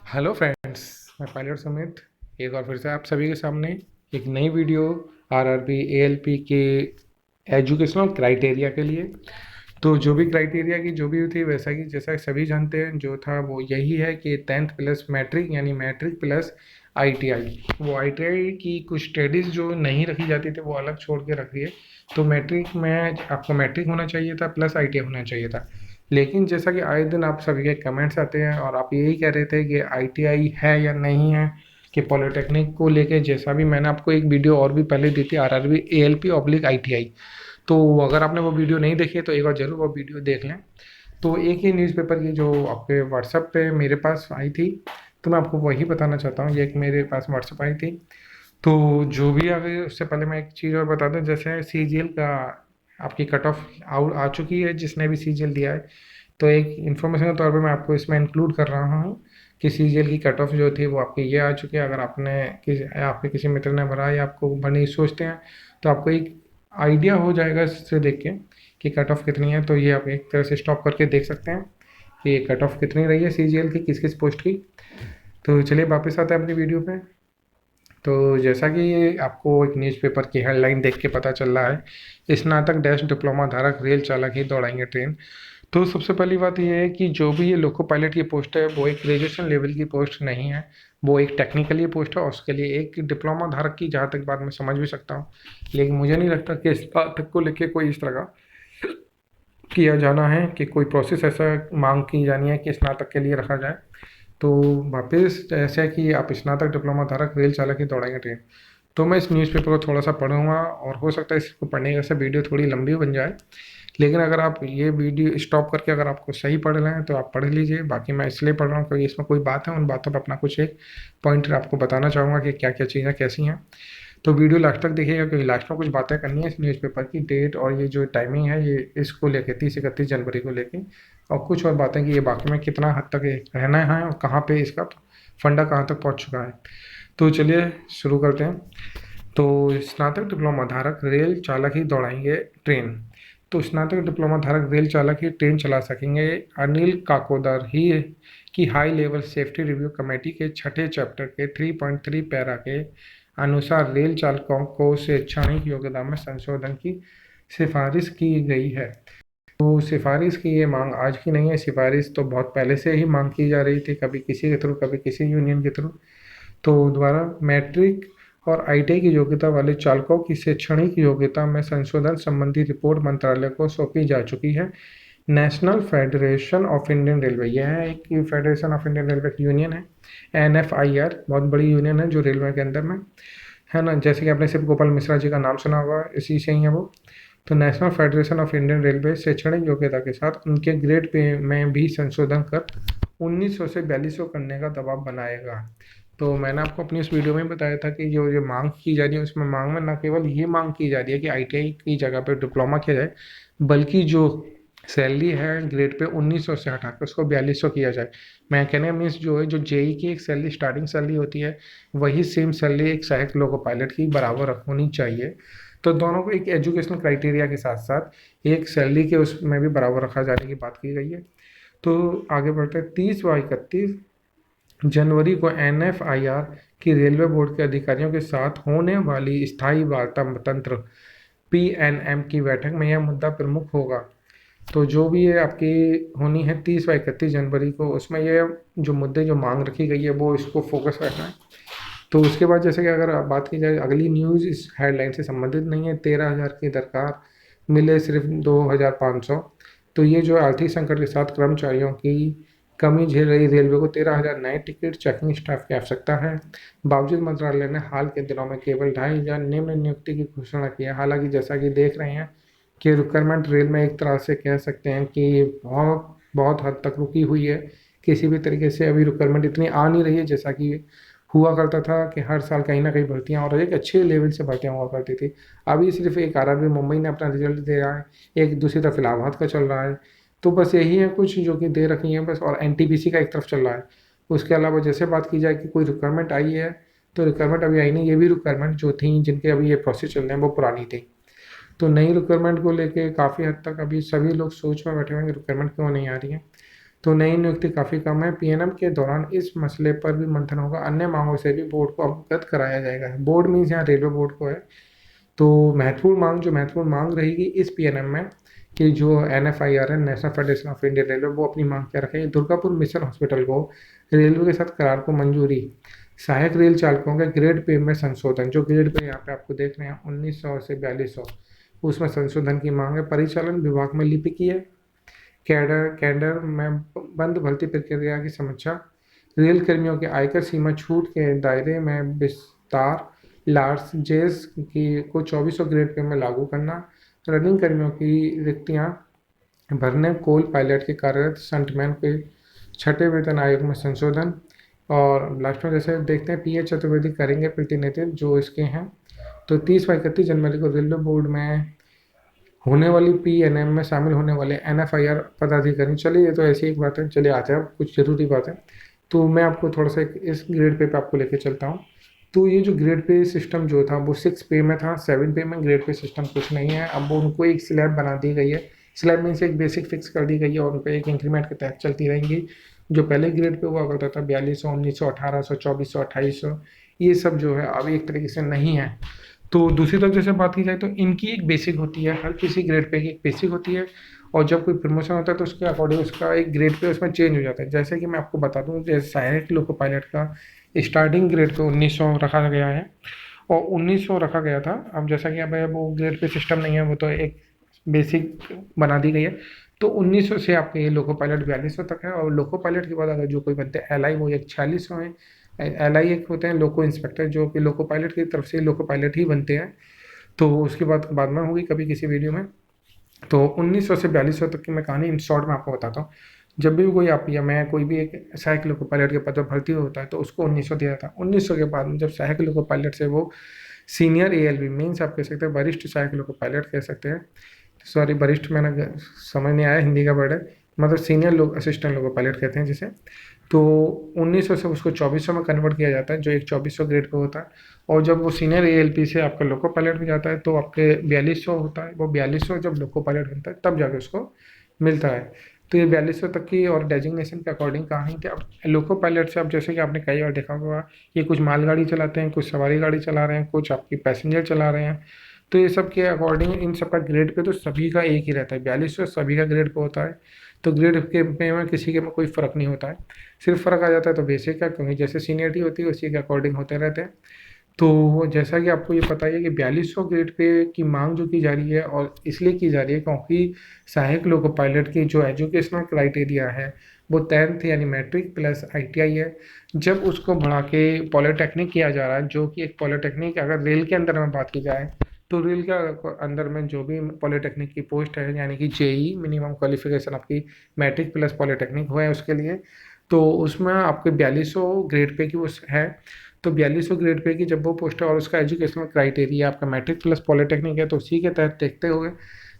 Hello friends, मैं pilot Sumit एक बार फिर से आप सभी के सामने एक नई वीडियो आरआरबी एएलपी के एजुकेशनल क्राइटेरिया के लिए। तो जो भी क्राइटेरिया की जो भी थी वैसा कि जैसा कि सभी जानते हैं जो था वो यही है कि 10th प्लस मैट्रिक यानी मैट्रिक प्लस आईटीआई। वो आईटीआई की कुछ स्टडीज़ जो नहीं रखी जाती थी वो अलग छोड़ के रख दिए। तो मैट्रिक में आपको मैट्रिक होना चाहिए था प्लस आईटीआई होना चाहिए था। लेकिन जैसा कि आए दिन आप सभी के कमेंट्स आते हैं और आप यही कह रहे थे कि आईटीआई है या नहीं है, कि पॉलिटेक्निक को लेके जैसा भी मैंने आपको एक वीडियो और भी पहले दी थी आरआरबी एएलपी ऑब्लिक आईटीआई। तो अगर आपने वो वीडियो नहीं देखी है तो एक बार ज़रूर वो वीडियो देख लें। तो एक ही न्यूज़पेपर की जो आपके व्हाट्सएप पे मेरे पास आई थी, तो मैं आपको वही बताना चाहता हूँ। ये एक मेरे पास व्हाट्सएप आई थी। तो जो भी आगे उससे पहले मैं एक चीज़ और बता दूं, जैसे सीजीएल का आपकी कट ऑफ आउट आ चुकी है जिसने भी सीजीएल दिया है। तो एक इन्फॉर्मेशन के तौर पे मैं आपको इसमें इंक्लूड कर रहा हूँ कि सीजीएल की कट ऑफ जो थी वो आपकी ये आ चुकी है। अगर आपके किसी मित्र ने भरा या आपको भरने की सोचते हैं तो आपको एक आइडिया हो जाएगा इससे देख के कि कट ऑफ कितनी है। तो ये आप एक तरह से स्टॉप करके देख सकते हैं कि कट ऑफ कितनी रही है सीजीएल की किस किस पोस्ट की। तो चलिए वापस आते हैं अपनी वीडियो पे। तो जैसा कि ये आपको एक न्यूज़पेपर की हेडलाइन देख के पता चल रहा है, स्नातक डैश डिप्लोमा धारक रेल चालक ही दौड़ाएंगे ट्रेन। तो सबसे पहली बात ये है कि जो भी ये लोको पायलट की पोस्ट है वो एक ग्रेजुएशन लेवल की पोस्ट नहीं है, वो एक टेक्निकल ही पोस्ट है। और उसके लिए एक डिप्लोमा धारक की जहाँ तक बात मैं समझ भी सकता हूँ, लेकिन मुझे नहीं लगता कि स्नातक को लेके कोई इस तरह का किया जाना है कि कोई प्रोसेस ऐसा मांग की जानी है कि स्नातक के लिए रखा जाए। तो वापस जैसे कि आप स्नातक डिप्लोमा धारक रेल चालक ही दौड़ाएंगे ट्रेन। तो मैं इस न्यूज़पेपर को थोड़ा सा पढ़ूंगा और हो सकता है इसको पढ़ने से वीडियो थोड़ी लंबी बन जाए। लेकिन अगर आप ये वीडियो स्टॉप करके अगर आपको सही पढ़ रहे हैं तो आप पढ़ लीजिए। बाकी मैं इसलिए पढ़ रहा हूँ क्योंकि इसमें कोई बात है, उन बातों पर अपना कुछ एक पॉइंट आपको बताना चाहूँगा कि क्या क्या चीज़ें कैसी हैं। तो वीडियो लास्ट तक देखिएगा क्योंकि लास्ट में कुछ बातें करनी है इस न्यूज़पेपर की डेट और ये जो टाइमिंग है ये इसको लेके 30 31 जनवरी को लेके, और कुछ और बातें कि ये बाकी में कितना हद तक ये रहना है और कहाँ पे इसका फंडा कहाँ तक पहुँच चुका है। तो चलिए शुरू करते हैं। तो स्नातक डिप्लोमा धारक रेल चालक ही दौड़ाएंगे ट्रेन। तो स्नातक डिप्लोमा धारक रेल चालक ही ट्रेन चला सकेंगे। अनिल काकोदर ही की high level safety review committee के छठे चैप्टर के 3.3 पैरा के अनुसार रेल चालकों को शैक्षणिक योग्यता में संशोधन की सिफारिश की गई है। तो सिफारिश की ये मांग आज की नहीं है, सिफारिश तो बहुत पहले से ही मांग की जा रही थी, कभी किसी के थ्रू कभी किसी यूनियन के थ्रू। तो द्वारा मैट्रिक और आईटीआई की योग्यता वाले चालकों की शैक्षणिक योग्यता में संशोधन संबंधी रिपोर्ट मंत्रालय को सौंपी जा चुकी है। National federation of Indian railway, यह है एक फेडरेशन ऑफ इंडियन रेलवे की यूनियन है। एनएफआईआर बहुत बड़ी यूनियन है जो रेलवे के अंदर में है ना। जैसे कि आपने सिर्फ गोपाल मिश्रा जी का नाम सुना होगा, इसी से ही है वो। तो national federation of Indian railway शैक्षणिक योग्यता के साथ उनके ग्रेड पे में भी संशोधन कर 1900 से 4200 करने का दबाव बनाएगा। तो मैंने आपको अपनी इस वीडियो में बताया था कि जो ये मांग की जा रही है उसमें मांग में न केवल ये मांग की जा रही है कि आईटीआई की जगह पे डिप्लोमा किया जाए, बल्कि जो सैलरी है ग्रेड पे 1900 से हटा कर उसको 4200 किया जाए। मैं कहने मीन्स जो है जो जेई की एक सैलरी स्टार्टिंग सैलरी होती है वही सेम सैलरी एक सहायक लोको पायलट की बराबर होनी चाहिए। तो दोनों को एक एजुकेशनल क्राइटेरिया के साथ साथ एक सैलरी के उसमें भी बराबर रखा जाने की बात की गई है। तो आगे बढ़ते हैं। 30 व 31 जनवरी को एनएफआईआर की रेलवे बोर्ड के अधिकारियों के साथ होने वाली स्थायी वार्ता तंत्र पीएनएम की बैठक में यह मुद्दा प्रमुख होगा। तो जो भी ये आपकी होनी है 30 व 31 जनवरी को, उसमें ये जो मुद्दे जो मांग रखी गई है वो इसको फोकस रखना है। तो उसके बाद जैसे कि अगर बात की जाए अगली न्यूज़ इस हेडलाइन से संबंधित नहीं है। 13,000 की दरकार मिले सिर्फ 2,500। तो ये जो आर्थिक संकट के साथ कर्मचारियों की कमी झेल रही रेलवे को 13,000 नए टिकट चेकिंग स्टाफ की आवश्यकता है। बावजूद मंत्रालय ने हाल के दिनों में केवल 2,500 निम्न नियुक्ति की घोषणा की है। हालांकि जैसा कि देख रहे हैं कि रिक्वायरमेंट रेल में एक तरह से कह सकते हैं कि बहुत बहुत हद तक रुकी हुई है। किसी भी तरीके से अभी रिक्वायरमेंट इतनी आ नहीं रही है जैसा कि हुआ करता था कि हर साल कहीं ना कहीं भर्तियां और एक अच्छे लेवल से भर्तियां हुआ करती थी। अभी सिर्फ एक आरआरबी मुंबई ने अपना रिजल्ट दे रहा है, एक दूसरी तरफ इलाहाबाद का चल रहा है। तो बस यही है कुछ जो कि दे रखी हैं बस, और एनटीपीसी का एक तरफ चल रहा है। उसके अलावा जैसे बात की जाए कि कोई रिक्वायरमेंट आई है, तो रिक्वायरमेंट अभी आई नहीं। ये भी रिक्वायरमेंट जो थी जिनके अभी ये प्रोसेस चल रहे हैं वो पुरानी थी। तो नई रिक्वायरमेंट को लेके काफ़ी हद तक अभी सभी लोग सोच में बैठे हुए हैं कि रिक्वायरमेंट क्यों नहीं आ रही है। तो नई नियुक्ति काफ़ी कम है। पीएनएम के दौरान इस मसले पर भी मंथन होगा, अन्य मांगों से भी बोर्ड को अवगत कराया जाएगा। बोर्ड मीन्स यहाँ रेलवे बोर्ड को है। तो महत्वपूर्ण मांग रहेगी इस पीएनएम में कि जो एनएफआईआर है, national federation of Indian railway, वो अपनी मांग क्या रखेगी। दुर्गापुर मिशन हॉस्पिटल को रेलवे के साथ करार को मंजूरी। सहायक रेल चालकों के ग्रेड पे में संशोधन, जो ग्रेड पे यहाँ पे आपको देख रहे हैं 1900 से 4200, उसमें संशोधन की मांग है। परिचालन विभाग में लिपिकीय कैडर में बंद भर्ती प्रक्रिया की समीक्षा। रेल कर्मियों के आयकर सीमा छूट के दायरे में विस्तार। लार्स जेस की को 2400 ग्रेड पे में लागू करना। रनिंग कर्मियों की रिक्तियां भरने। कोल पायलट के कार्यरत स्टंटमैन के छठे वेतन आयोग में संशोधन। और लास्ट में जैसे देखते हैं पीएच चतुर्वेदी करेंगे प्रतिनिधित्व जो इसके हैं। तो 30 व 31 जनवरी को रेलवे बोर्ड में होने वाली पीएनएम में शामिल होने वाले एनएफआईआर पदाधिकारी। चलिए ये तो ऐसी एक बात है, चलिए आते हैं कुछ ज़रूरी बात है। तो मैं आपको थोड़ा सा इस ग्रेड पे आपको लेके चलता हूँ। तो ये जो ग्रेड पे सिस्टम जो था वो 6 पे में था, 7 पे में ग्रेड पे सिस्टम कुछ नहीं है। अब वो उनको एक स्लैब बना दी गई है, स्लैब में से एक बेसिक फिक्स कर दी गई है और उन पर एक इंक्रीमेंट के तहत चलती रहेंगी। जो पहले ग्रेड पे हुआ करता था 4200, 1900, 1800, 2400, 2800, ये सब जो है अब एक तरीके से नहीं है। तो दूसरी तरफ जैसे बात की जाए तो इनकी एक बेसिक होती है, हर किसी ग्रेड पे की एक बेसिक होती है, और जब कोई प्रमोशन होता है तो उसके अकॉर्डिंग उसका एक ग्रेड पे उसमें चेंज हो जाता है। जैसे कि मैं आपको बता दूं, जैसे सहायक लोको पायलट का स्टार्टिंग ग्रेड पे 1900 रखा गया है और 1900 रखा गया था। अब जैसा कि अब वो ग्रेड पे सिस्टम नहीं है, वो तो एक बेसिक बना दी गई है। तो 1900 से आपके ये लोको पायलट 4200 तक है। और लोको पायलट के बाद अगर जो कोई बनते हैं एलआई, वो एक 4600 है। एलआई एक होते हैं लोको इंस्पेक्टर, जो कि लोको पायलट की तरफ से लोको पायलट ही बनते हैं। तो उसकी बात बाद में होगी कभी किसी वीडियो में। तो 1900 से 4200 तक की मैं कहानी इन शॉर्ट में आपको बताता हूँ। जब भी कोई आप या मैं कोई भी एक सहायक लोको पायलट के पद पर भर्ती होता है तो उसको 1900 दिया था। 1900 के बाद में जब सहायक लोको पायलट से वो सीनियर एएलवी मीन्स आप कह सकते हैं वरिष्ठ सहायक लोको पायलट कह सकते हैं। सॉरी, वरिष्ठ मैंने समझ नहीं आया, हिंदी का वर्ड है, मतलब सीनियर लोग असिस्टेंट लोको पायलट कहते हैं जिसे। तो 1900 से उसको 2400 में कन्वर्ट किया जाता है, जो एक 2400 ग्रेड पे होता है। और जब वो सीनियर एएलपी से आपका लोको पायलट में जाता है तो आपके 4200 होता है। वो 4200 जब लोको पायलट बनता है तब जाके उसको मिलता है। तो ये 4200 तक की और डेजिग्नेशन के अकॉर्डिंग कहानी थी। अब लोको पायलट से अब जैसे कि आपने कई बार देखा होगा, ये कुछ मालगाड़ी चलाते हैं, कुछ सवारी गाड़ी चला रहे हैं, कुछ आपकी पैसेंजर चला रहे हैं। तो ये सब के अकॉर्डिंग इन सब का ग्रेड पे तो सभी का एक ही रहता है, 4200 सभी का ग्रेड पे होता है। तो ग्रेड के में किसी के में कोई फ़र्क नहीं होता है। सिर्फ फ़र्क आ जाता है तो बेसिक का, क्योंकि जैसे सीनियरिटी होती है उसी के अकॉर्डिंग होते रहते हैं। तो जैसा कि आपको ये पता ही है कि 4200 ग्रेड पे की मांग जो की जा रही है, और इसलिए की जा रही है क्योंकि सहायक लोको पायलट की जो एजुकेशनल क्राइटेरिया है वो 10th यानी मैट्रिक प्लस आईटीआई है। जब उसको बढ़ा के पॉलिटेक्निक किया जा रहा है, जो कि एक पॉलिटेक्निक अगर रेल के अंदर में बात की जाए तो रेल के अंदर में जो भी पॉलिटेक्निक की पोस्ट है, यानी कि जेई मिनिमम क्वालिफिकेशन आपकी मैट्रिक प्लस पॉलिटेक्निक हुआ है उसके लिए, तो उसमें आपके 4200 ग्रेड पे की वो है। तो 4200 ग्रेड पे की जब वो पोस्ट है और उसका एजुकेशनल क्राइटेरिया आपका मैट्रिक प्लस पॉलिटेक्निक है, तो उसी के तहत देखते हुए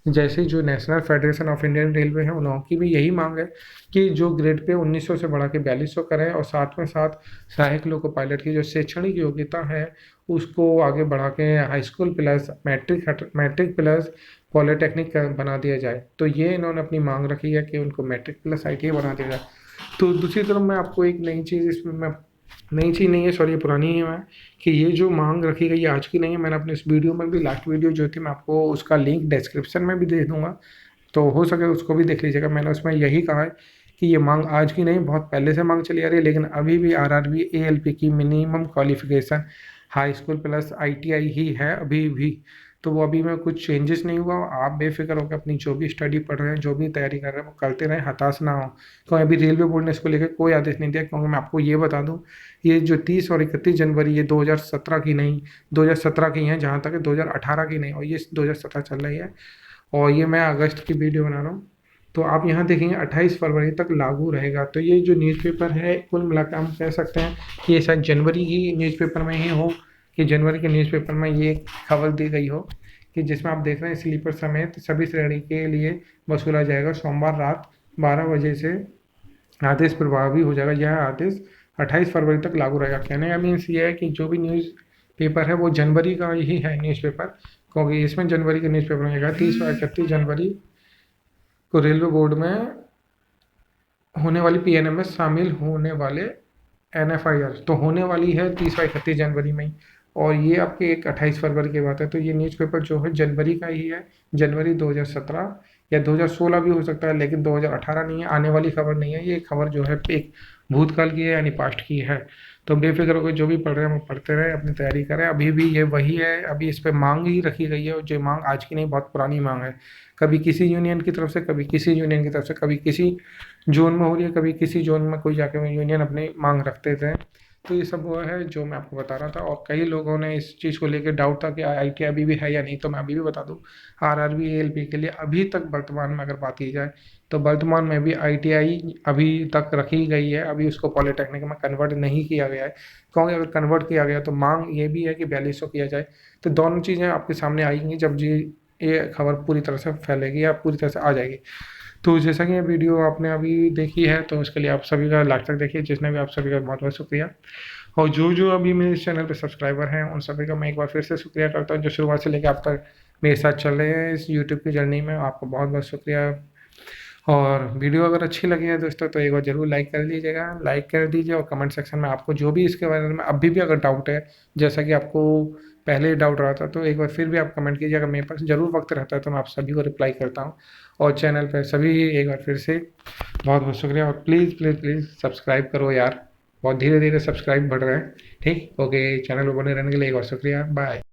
जैसे जो national federation of Indian railway है उनकी भी यही मांग है कि जो ग्रेड पे 1900 से बढ़ा के 4200 करें, और साथ में साथ सहायक लोको पायलट की जो शैक्षणिक योग्यता है उसको आगे बढ़ा के high school plus matric plus polytechnic बना दिया जाए। तो ये इन्होंने अपनी मांग रखी है कि उनको मैट्रिक प्लस आईटीआई बना दिया जाए। तो दूसरी तरफ मैं आपको एक नई चीज़ इसमें मैं नई चीज़ नहीं है, सॉरी ये पुरानी ही है, कि ये जो मांग रखी गई है आज की नहीं है। मैंने अपने इस वीडियो में भी, लास्ट वीडियो जो थी, मैं आपको उसका लिंक डिस्क्रिप्शन में भी दे दूंगा, तो हो सके उसको भी देख लीजिएगा। मैंने उसमें यही कहा है कि ये मांग आज की नहीं, बहुत पहले से मांग चली आ रही है, लेकिन अभी भी आरआरबी एएलपी की minimum qualification high school plus ITI ही है अभी भी। तो वो अभी में कुछ चेंजेस नहीं हुआ। आप बेफिक्र होकर अपनी जो भी स्टडी पढ़ रहे हैं, जो भी तैयारी कर रहे हैं, वो करते रहें, हताश ना हो। क्योंकि अभी रेलवे बोर्ड ने इसको लेकर कोई आदेश नहीं दिया। क्योंकि मैं आपको ये बता दूं, ये जो 30 और 31 जनवरी ये 2017 की नहीं, 2017 की हैं जहाँ तक, 2018 की नहीं, और ये 2017 चल रही है, और ये मैं अगस्त की वीडियो बना रहा हूँ। तो आप यहाँ देखेंगे 28 फरवरी तक लागू रहेगा। तो ये जो न्यूज़पेपर है कुल मिलाकर हम कह सकते हैं कि ये शायद जनवरी की न्यूज़पेपर में ही हो, कि जनवरी के न्यूज़पेपर में ये खबर दी गई हो कि जिसमें आप देख रहे हैं स्लीपर समेत सभी श्रेणी के लिए वसूला जाएगा। सोमवार रात 12 बजे से आदेश प्रभावी हो जाएगा। यह आदेश 28 फरवरी तक लागू रहेगा। कहने का मीन्स ये है कि जो भी न्यूज़ पेपर है वो जनवरी का ही है न्यूज़पेपर, क्योंकि इसमें जनवरी के न्यूज़पेपर में 30 और 31 जनवरी को रेलवे बोर्ड में होने वाली पीएनएमएस शामिल होने वाले एनएफआईआर तो होने वाली है 30 व 31 जनवरी में ही। और ये आपके एक 28 फरवरी की बात है, तो ये न्यूज़पेपर जो है जनवरी का ही है, जनवरी 2017 या 2016 भी हो सकता है, लेकिन 2018 नहीं है, आने वाली खबर नहीं है। ये खबर जो है एक भूतकाल की है, यानी पास्ट की है। तो बेफिक्र होकर जो भी पढ़ रहे हैं वो पढ़ते रहे, अपनी तैयारी करें। अभी भी ये वही है, अभी इस पे मांग ही रखी गई है, और जो मांग आज की नहीं, बहुत पुरानी मांग है। कभी किसी यूनियन की तरफ से, कभी किसी यूनियन की तरफ से, कभी किसी जोन में हो रही है, कभी किसी जोन में कोई जाके यूनियन अपनी मांग रखते थे। तो ये सब वो है जो मैं आपको बता रहा था। और कई लोगों ने इस चीज़ को लेकर डाउट था कि आईटीआई अभी भी है या नहीं, तो मैं अभी भी बता दूं, आरआरबी एएलपी के लिए अभी तक वर्तमान में अगर बात की जाए तो वर्तमान में भी आईटीआई अभी तक रखी गई है, अभी उसको पॉलिटेक्निक में कन्वर्ट नहीं किया गया है। क्योंकि अगर कन्वर्ट किया गया तो मांग ये भी है कि 4200 किया जाए। तो दोनों चीज़ें आपके सामने आएंगी जब जी ये खबर पूरी तरह से फैलेगी या पूरी तरह से आ जाएगी। तो जैसा कि ये वीडियो आपने अभी देखी है, तो उसके लिए आप सभी का लास्ट तक देखिए। जिसने भी, आप सभी का बहुत बहुत शुक्रिया। और जो जो अभी मेरे इस चैनल पे सब्सक्राइबर हैं, उन सभी का मैं एक बार फिर से शुक्रिया करता हूँ, जो शुरुआत से लेकर आप तक मेरे साथ चल रहे हैं इस यूट्यूब की जर्नी में। आपको बहुत बहुत शुक्रिया। और वीडियो अगर अच्छी लगी है दोस्तों, तो एक बार ज़रूर लाइक कर लीजिएगा, लाइक कर दीजिए। और कमेंट सेक्शन में आपको जो भी इसके बारे में अभी भी अगर डाउट है, जैसा कि आपको पहले डाउट रहा था, तो एक बार फिर भी आप कमेंट कीजिए। अगर मेरे पास ज़रूर वक्त रहता है तो मैं आप सभी को रिप्लाई करता हूँ। और चैनल पर सभी एक बार फिर से बहुत बहुत शुक्रिया। और प्लीज़ प्लीज़ प्लीज़ सब्सक्राइब करो यार, बहुत धीरे धीरे सब्सक्राइब बढ़ रहे हैं। ठीक, ओके, चैनल पर बने रहने के लिए एक बार शुक्रिया। बाय।